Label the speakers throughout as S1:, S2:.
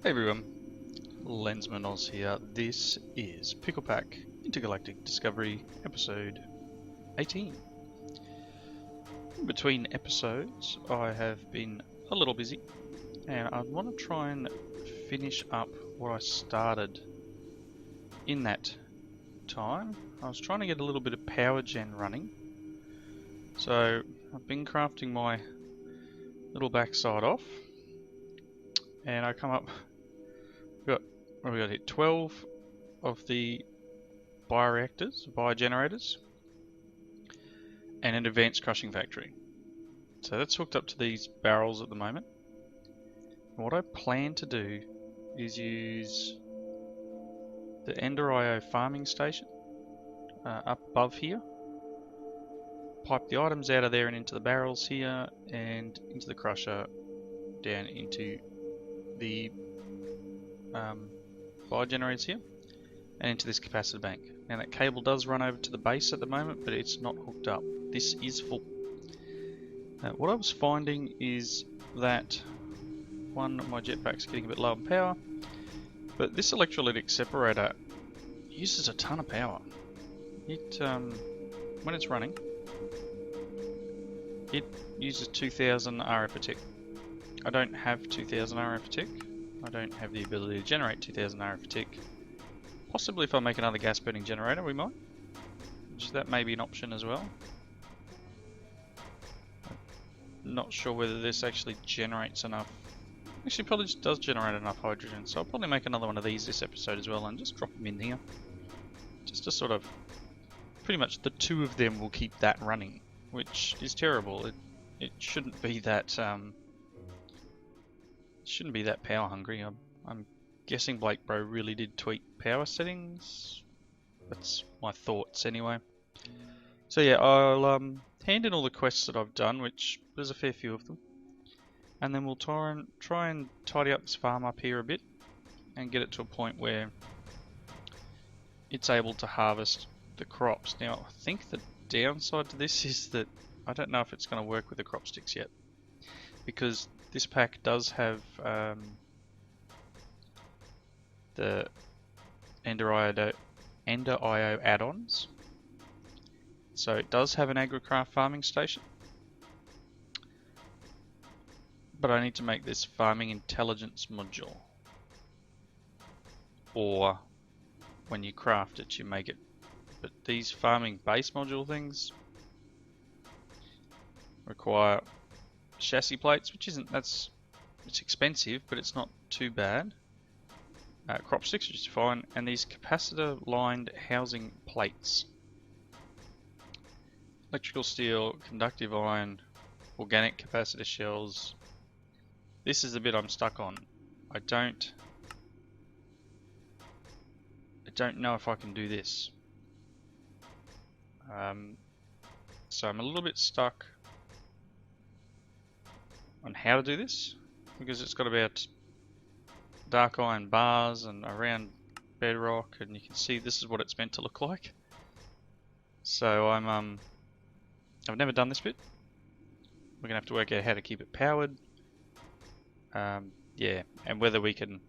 S1: Hey everyone, Lensman Oz here. This is Pickle Pack Intergalactic Discovery episode 18. In between episodes, I have been a little busy, and I want to try and finish up what I started in that time. I was trying to get a little bit of power gen running, so I've been crafting my little backside off, and I come up. What have we got here? 12 of the biogenerators, and an advanced crushing factory. So that's hooked up to these barrels at the moment. And what I plan to do is use the Ender.io farming station up above here, pipe the items out of there and into the barrels here, and into the crusher, down into the biogenerators here, and into this capacitor bank. Now that cable does run over to the base at the moment, but it's not hooked up. This is full. What I was finding is that, one, my jetpack's getting a bit low on power, but this electrolytic separator uses a ton of power. It, when it's running, it uses 2000 RF a tick. I don't have 2000 RF a tick. I don't have the ability to generate 2000 RF a tick. Possibly if I make another gas burning generator we might. Which that may be an option as well. Not sure whether this actually generates enough. Actually probably just does generate enough hydrogen, so I'll probably make another one of these this episode as well and just drop them in here. Just to sort of, pretty much the two of them will keep that running, which is terrible. It shouldn't be that power hungry. I'm guessing Blake Bro really did tweak power settings. That's my thoughts anyway. So yeah, I'll hand in all the quests that I've done, which there's a fair few of them, and then we'll try and tidy up this farm up here a bit and get it to a point where it's able to harvest the crops. Now I think the downside to this is that I don't know if it's going to work with the crop sticks yet, because this pack does have the Ender.io add-ons. So it does have an agricraft farming station. But I need to make this farming intelligence module. Or when you craft it, you make it. But these farming base module things require chassis plates, which isn't, it's expensive, but it's not too bad. Crop sticks, which is fine, and these capacitor lined housing plates. Electrical steel, conductive iron, organic capacitor shells. This is the bit I'm stuck on. I don't know if I can do this. So I'm a little bit stuck on how to do this, because it's got about dark iron bars and around bedrock, and you can see this is what it's meant to look like. So I've never done this bit. We're gonna have to work out how to keep it powered. Yeah, and whether we can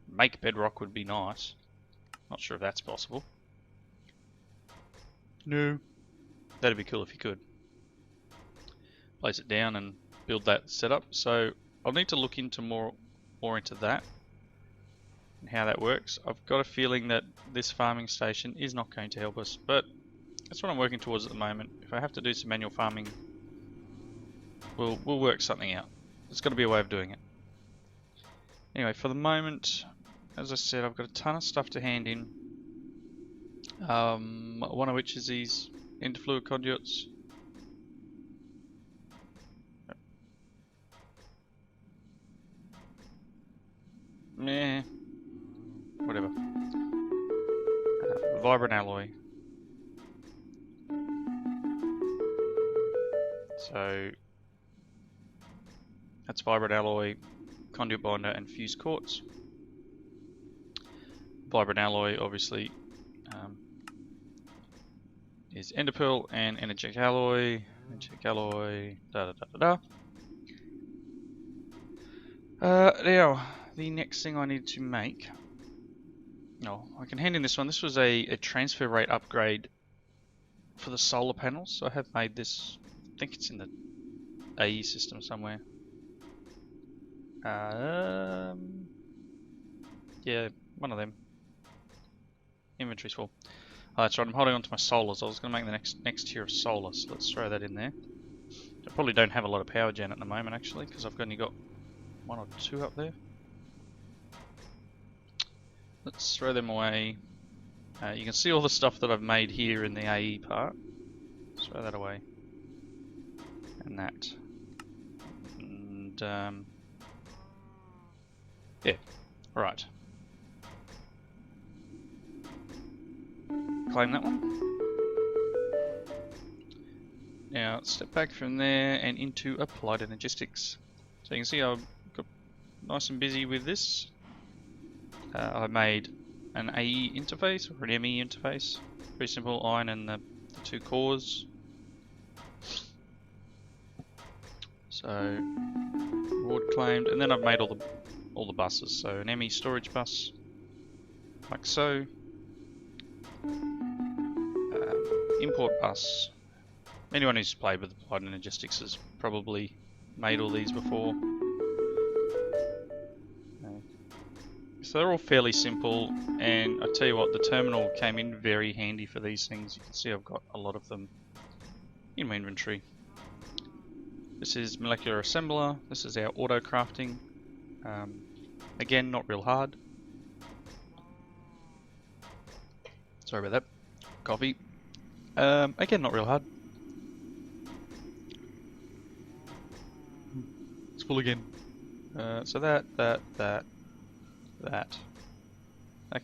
S1: make bedrock would be nice. Not sure if that's possible. No. That'd be cool if you could. Place it down and build that setup. So I'll need to look into more into that and how that works. I've got a feeling that this farming station is not going to help us, but that's what I'm working towards at the moment. If I have to do some manual farming, we'll work something out. There's got to be a way of doing it. Anyway, for the moment, as I said, I've got a ton of stuff to hand in. One of which is these interfluid conduits. Meh. Whatever. Vibrant alloy. So that's vibrant alloy, conduit binder, and fused quartz. Vibrant alloy, obviously, is ender pearl and energetic alloy. Energetic alloy. Da da da da da. Now, the next thing I need to make... Oh, I can hand in this one. This was a transfer rate upgrade for the solar panels. So I have made this... I think it's in the AE system somewhere. Yeah, one of them. Inventory's full. Oh, that's right, I'm holding on to my solars. I was going to make the next tier of solar, so let's throw that in there. I probably don't have a lot of power gen at the moment, actually, because I've only got one or two up there. Let's throw them away. You can see all the stuff that I've made here in the AE part. Let's throw that away. And that. And, yeah, right. Claim that one. Now, step back from there and into applied energistics. So you can see I've got nice and busy with this. I made an AE interface, or an ME interface. Very simple, iron and the two cores. So, reward claimed, and then I've made all the buses. So an ME storage bus, like so. Import bus. Anyone who's played with applied energistics has probably made all these before. So they're all fairly simple, and I tell you what, the terminal came in very handy for these things. You can see I've got a lot of them in my inventory. This is molecular assembler. This is our auto crafting. Again, not real hard. Sorry about that. Coffee. Again, not real hard. It's full again. So that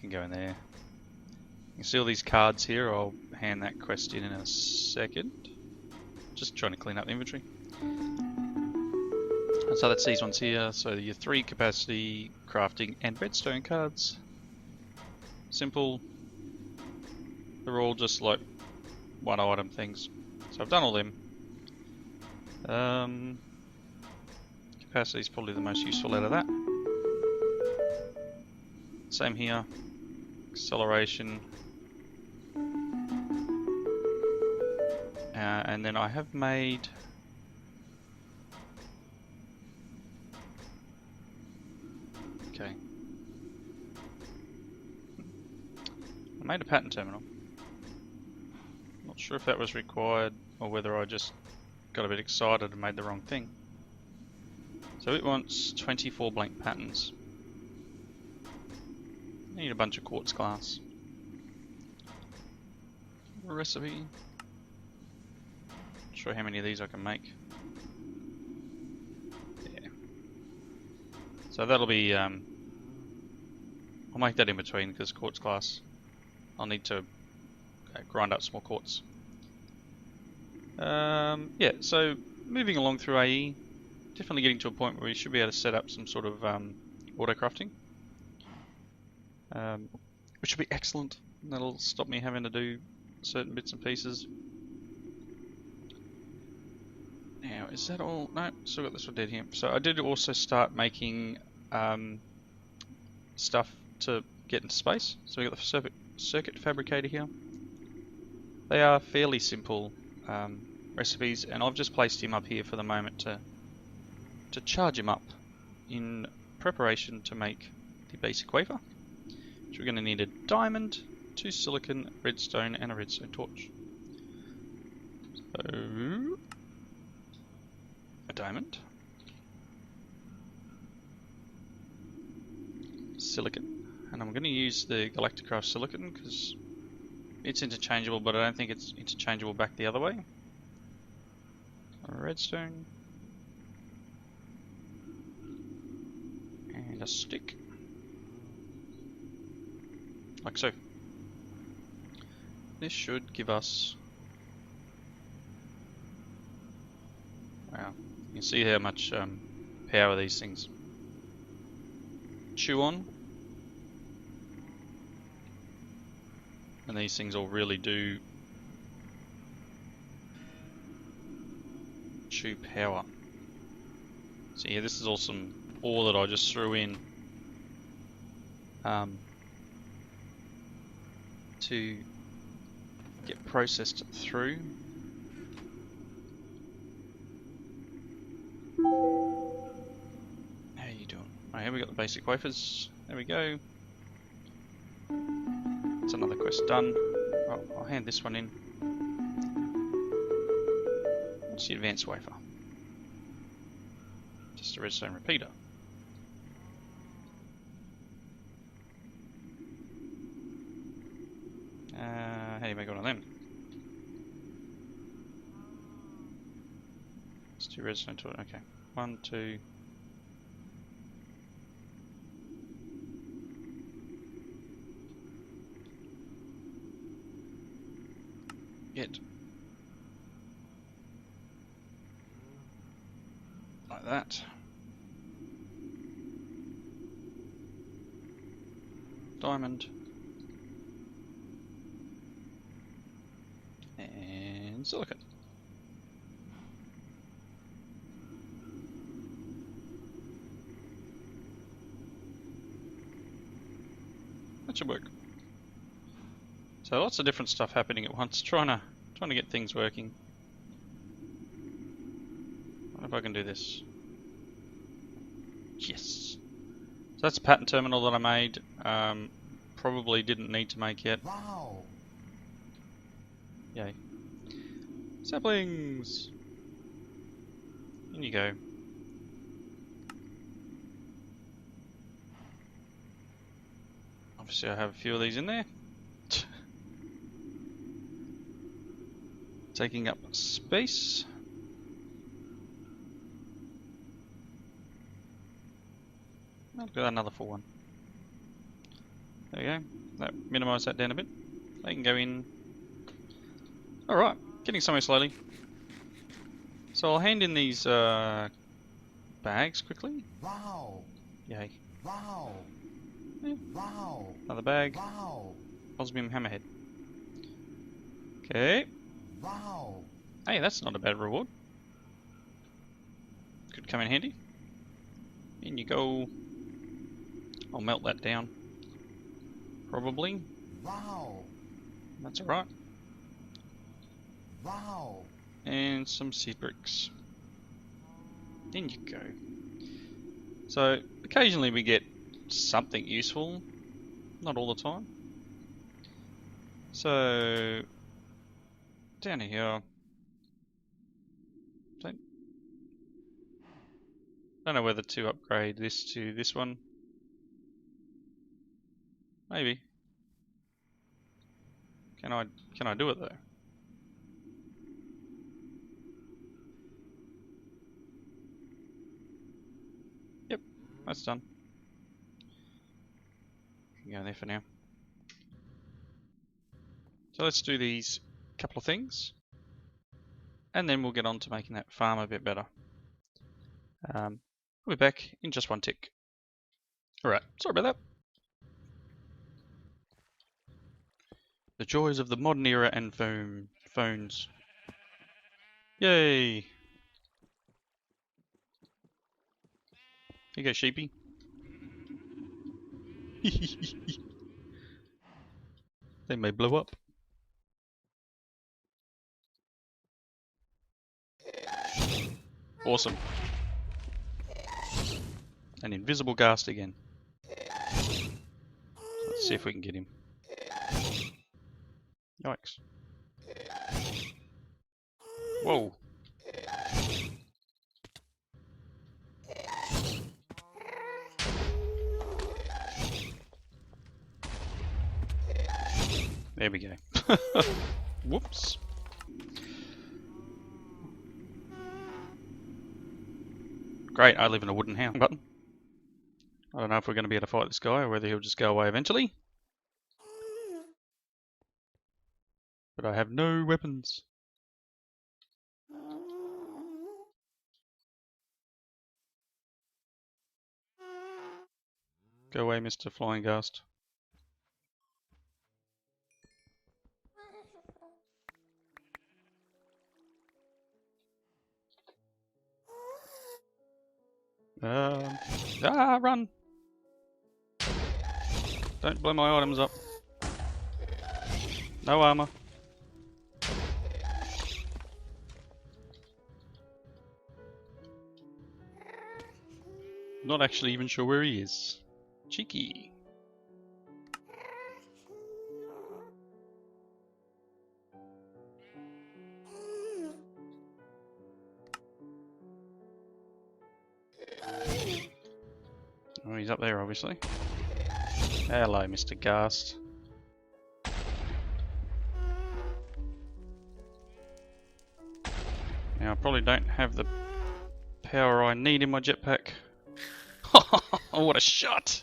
S1: can go in there. You can see all these cards here. I'll hand that quest in a second. Just trying to clean up the inventory. So that's these ones here. So your 3 capacity, crafting, and redstone cards. Simple. They're all just like one item things. So I've done all them. Capacity is probably the most useful out of that. Same here. Acceleration. And then I have made... Okay. I made a pattern terminal. Not sure if that was required or whether I just got a bit excited and made the wrong thing. So it wants 24 blank patterns. I need a bunch of quartz glass. Recipe. Not sure how many of these I can make. Yeah. So that'll be, I'll make that in between because quartz glass, I'll need to grind up some more quartz. Yeah, so moving along through AE, definitely getting to a point where we should be able to set up some sort of auto crafting. Which will be excellent. That'll stop me having to do certain bits and pieces. Now, is that all? No, still got this one dead here. So I did also start making stuff to get into space. So we got the circuit fabricator here. They are fairly simple recipes, and I've just placed him up here for the moment to charge him up in preparation to make the basic wafer. So we're going to need a diamond, 2 silicon, redstone, and a redstone torch. So, a diamond, silicon, and I'm going to use the Galacticraft silicon because it's interchangeable, but I don't think it's interchangeable back the other way. A redstone, and a stick. Like so. This should give us... Wow, you can see how much power these things chew on. And these things all really do chew power. So yeah, this is all some ore that I just threw in to get processed through. How you doing? Oh, here we got the basic wafers. There we go. That's another quest done. Oh, I'll hand this one in. What's the advanced wafer? Just a redstone repeater. How do you make one of them? It's 2 redstone to it. Okay. 1, 2. Get. Like that. Diamond. And silicon. That should work. So lots of different stuff happening at once, trying to get things working. I wonder if I can do this. Yes. So that's a pattern terminal that I made. Probably didn't need to make yet.
S2: Wow.
S1: Yay. Saplings! In you go. Obviously I have a few of these in there. Taking up space. I'll do another full one. There we go. That minimise that down a bit. They can go in. Alright, getting somewhere slowly. So I'll hand in these bags quickly.
S2: Wow.
S1: Yay.
S2: Wow.
S1: Yeah.
S2: Wow.
S1: Another bag.
S2: Wow.
S1: Osmium hammerhead. Okay.
S2: Wow.
S1: Hey, that's not a bad reward. Could come in handy. In you go. I'll melt that down. Probably.
S2: Wow.
S1: That's alright.
S2: Wow.
S1: And some seed bricks. In you go. So, occasionally we get something useful. Not all the time. So, down here. Don't know whether to upgrade this to this one. Maybe. Can I do it though? Yep, that's done. Can go there for now. So let's do these couple of things, and then we'll get on to making that farm a bit better. We'll be back in just one tick. Alright, sorry about that. The joys of the modern era and phones. Yay! Here you go, sheepy. They may blow up. Awesome. An invisible ghast again. Let's see if we can get him. Yikes. Whoa. There we go. Whoops. Great, I live in a wooden house. Button. I don't know if we're going to be able to fight this guy or whether he'll just go away eventually. But I have no weapons. Go away, Mr. Flying Ghast. Run! Don't blow my items up. No armor. Not actually even sure where he is. Cheeky. Oh, he's up there, obviously. Hello, Mr. Ghast. Now, I probably don't have the power I need in my jetpack. Oh, what a shot!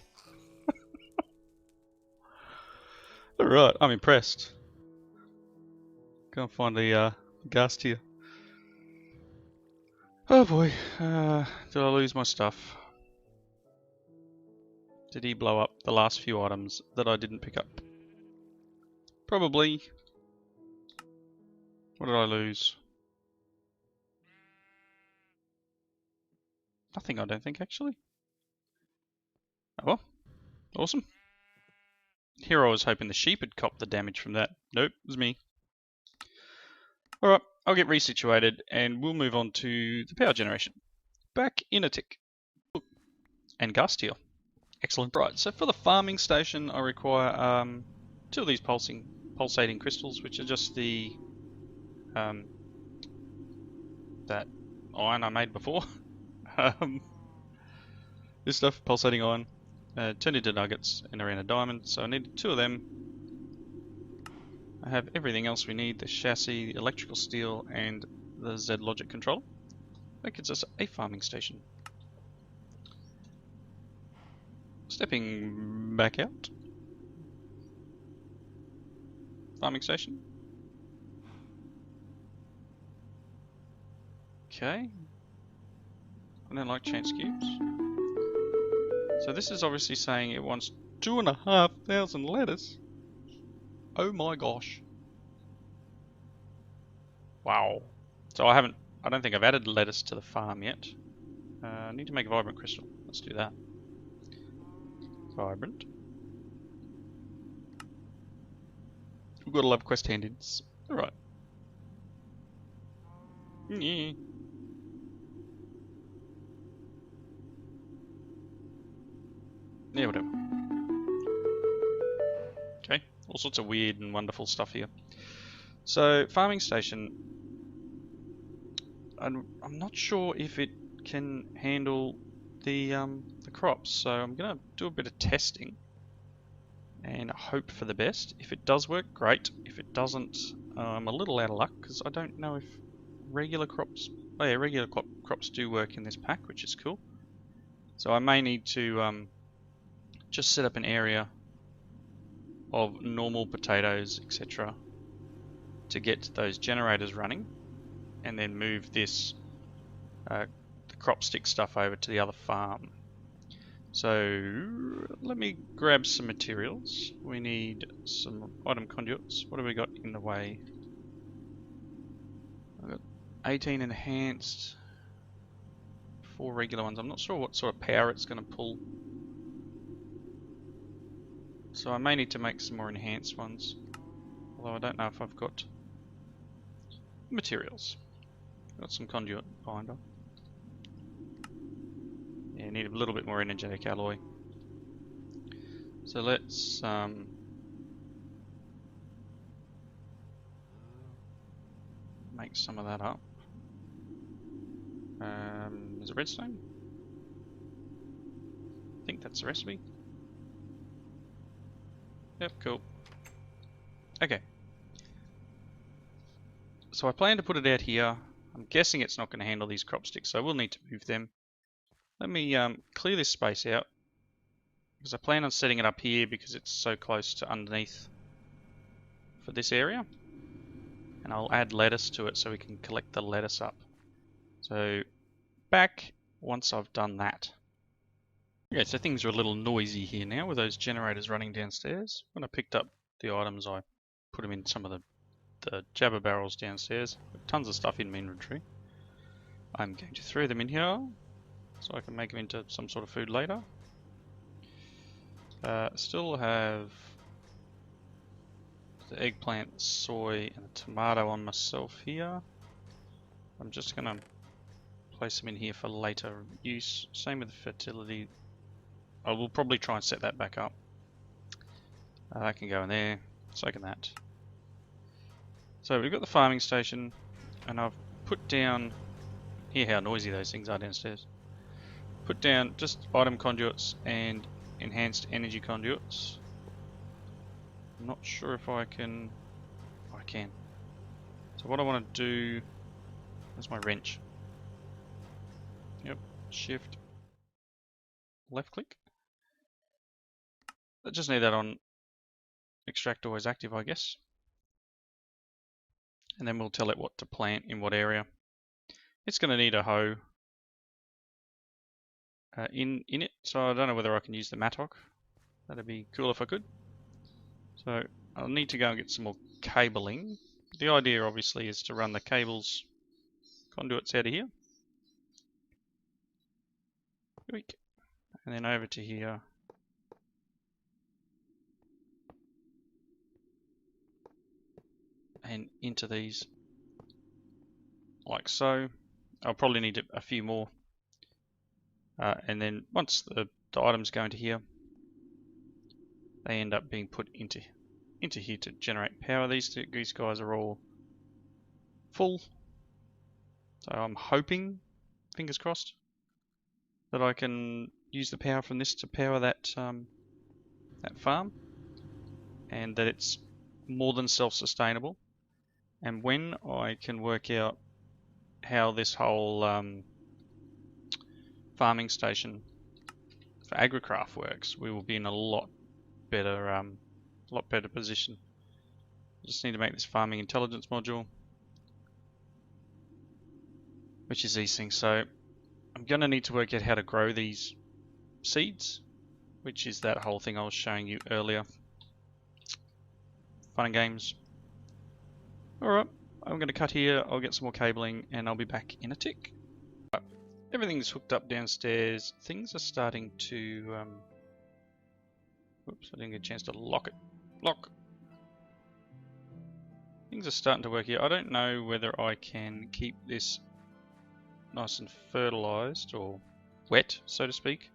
S1: Alright, I'm impressed. Can't find the Ghast here. Oh boy, did I lose my stuff? Did he blow up the last few items that I didn't pick up? Probably. What did I lose? Nothing, I don't think, actually. Oh well. Awesome. Here I was hoping the sheep had copped the damage from that. Nope, it was me. Alright, I'll get resituated and we'll move on to the power generation. Back in a tick. And Ghast here. Excellent. Right, so for the farming station I require 2 of these pulsating crystals, which are just the that iron I made before. This stuff, pulsating iron, turned into nuggets and around a diamond, so I need 2 of them. I have everything else we need, the chassis, the electrical steel, and the Z logic controller. That gives us a farming station. Stepping back out. Farming station. Okay. I don't like chance cubes. So this is obviously saying it wants 2,500 lettuce. Oh my gosh. Wow. So I don't think I've added lettuce to the farm yet. I need to make a vibrant crystal. Let's do that. Vibrant. We've got a lab quest hand-ins. Alright. Yeah. Yeah, whatever. Okay, all sorts of weird and wonderful stuff here. So, farming station. I'm not sure if it can handle the crops, so I'm gonna do a bit of testing and hope for the best. If it does work, great. If it doesn't, I'm a little out of luck because I don't know if regular crops. Oh yeah, regular crops do work in this pack, which is cool. So I may need to just set up an area of normal potatoes, etc., to get those generators running, and then move this the crop stick stuff over to the other farm. So let me grab some materials. We need some item conduits. What have we got in the way? I've got 18 enhanced, 4 regular ones. I'm not sure what sort of power it's going to pull. So I may need to make some more enhanced ones. Although I don't know if I've got materials. Got some conduit binder. Yeah, need a little bit more energetic alloy. So let's make some of that up. Is it redstone? I think that's the recipe. Yep, cool. Okay. So I plan to put it out here. I'm guessing it's not going to handle these crop sticks, so I will need to move them. Let me clear this space out, because I plan on setting it up here because it's so close to underneath for this area. And I'll add lettuce to it so we can collect the lettuce up. So back once I've done that. Okay, so things are a little noisy here now with those generators running downstairs. When I picked up the items, I put them in some of the jabber barrels downstairs. Tons of stuff in my inventory. I'm going to throw them in here. so I can make them into some sort of food later. Still have the eggplant, soy, and the tomato on myself here. I'm just going to place them in here for later use. Same with the fertility. I will probably try and set that back up. That can go in there. So can that. So we've got the farming station, and I've put down, hear how noisy those things are downstairs. Put down just item conduits and enhanced energy conduits. I'm not sure if I can. Oh, I can. So what I want to do. Where's my wrench? Yep. Shift. Left click. I just need that on extract always active, I guess. And then we'll tell it what to plant in what area. It's going to need a hoe in it, so I don't know whether I can use the mattock. That'd be cool if I could. So I'll need to go and get some more cabling. The idea obviously is to run the cables, conduits out of here. And then over to here. And into these, like so. I'll probably need a few more. And then once the items go into here, they end up being put into here to generate power. These guys are all full. So I'm hoping, fingers crossed, that I can use the power from this to power that that farm, and that it's more than self-sustainable. And when I can work out how this whole farming station for agricraft works, we will be in a lot better position. Just need to make this farming intelligence module, which is these things. So I'm going to need to work out how to grow these seeds, which is that whole thing I was showing you earlier. Fun and games. Alright, I'm going to cut here, I'll get some more cabling, and I'll be back in a tick. Everything's hooked up downstairs. Things are starting to... Whoops, I didn't get a chance to lock it. Lock! Things are starting to work here. I don't know whether I can keep this nice and fertilized, or wet, so to speak,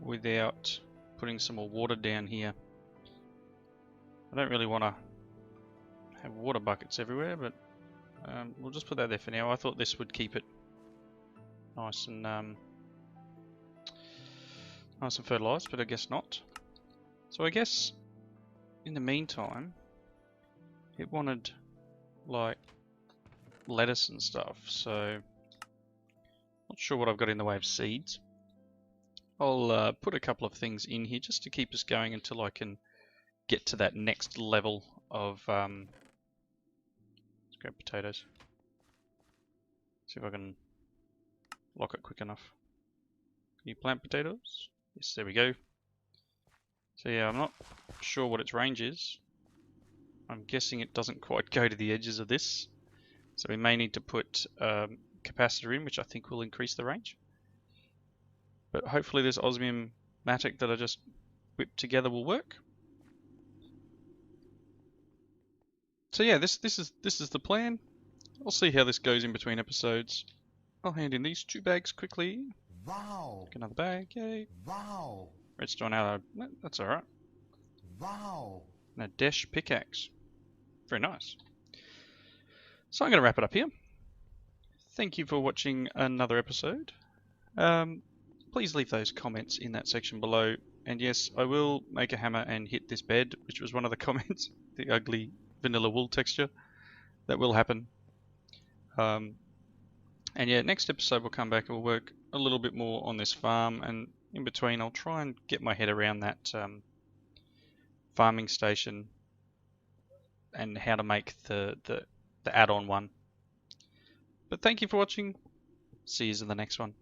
S1: without putting some more water down here. I don't really want to have water buckets everywhere, but we'll just put that there for now. I thought this would keep it nice and fertilized, but I guess not. So I guess in the meantime, it wanted like lettuce and stuff, so not sure what I've got in the way of seeds. I'll put a couple of things in here just to keep us going until I can get to that next level of let's grab potatoes. See if I can lock it quick enough. Can you plant potatoes? Yes, there we go. So yeah, I'm not sure what its range is. I'm guessing it doesn't quite go to the edges of this. So we may need to put capacitor in, which I think will increase the range. But hopefully this osmium matic that I just whipped together will work. So yeah, this is the plan. I'll see how this goes in between episodes. I'll hand in these 2 bags quickly.
S2: Wow.
S1: Get another bag, yay.
S2: Wow.
S1: Redstone arrow, that's alright.
S2: Wow.
S1: And a dash pickaxe. Very nice. So I'm going to wrap it up here. Thank you for watching another episode. Please leave those comments in that section below. And yes, I will make a hammer and hit this bed, which was one of the comments. The ugly vanilla wool texture. That will happen. And yeah, next episode we'll come back and we'll work a little bit more on this farm, and in between I'll try and get my head around that farming station and how to make the add-on one. But thank you for watching. See you in the next one.